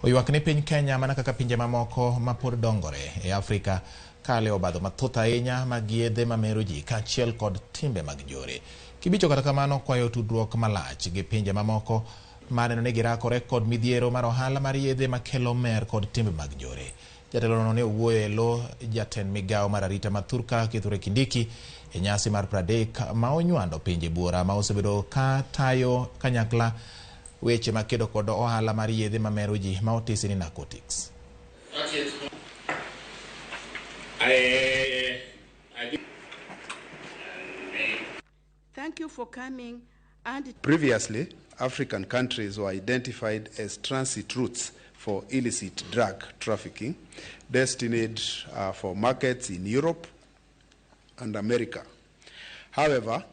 Oywak ni piny Kenya mana kaka pinje mamoko mapod dongore e Afrika kale obadho mathoth ahinya mag yedhe mamero ji kaachiel kod timbe mag njore. Kibicho kata kamano kwayo tudruok malach gi pinje mamoko maneno ni girakore kod midhiero mar ohala mar yedhe makelo mer kod timbe mag njore. Jatelono ne owuoyo e lo jatend Migago mar arita ma Sirkal Kithure Kindiki e nyasi mar pradek ma onywando pinje buora ma osebedo ka tayo kanyakla weche makedo kod ohala mar yedhe mamero ji ma otisi ni narcotics. Thank you for coming. Previously, African countries were identified as transit routes for illicit drug trafficking, destined for markets in Europe and America. However,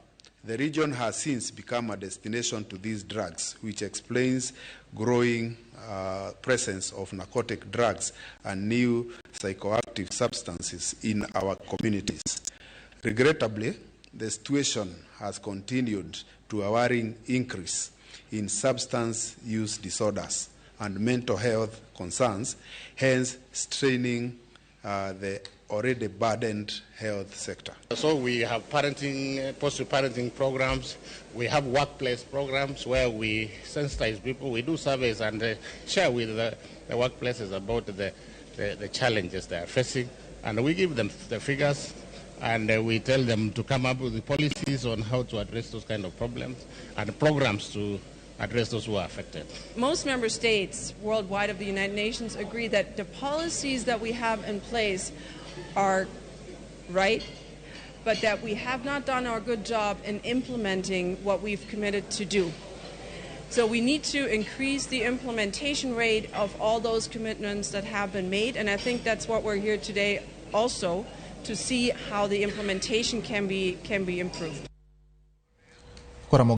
the region has since become a destination to these drugs, which explains growing presence of narcotic drugs and new psychoactive substances in our communities. Regrettably, the situation has continued to a worrying increase in substance use disorders and mental health concerns, hence straining the already burdened health sector. So we have parenting, post-parenting programs, we have workplace programs where we sensitize people, we do surveys and share with the workplaces about the challenges they are facing, and we give them the figures and we tell them to come up with the policies on how to address those kind of problems and programs to address those who are affected. Most member states worldwide of the United Nations agree that the policies that we have in place are right, but that we have not done our good job in implementing what we've committed to do. So we need to increase the implementation rate of all those commitments that have been made, and I think that's what we're here today also, to see how the implementation can be improved.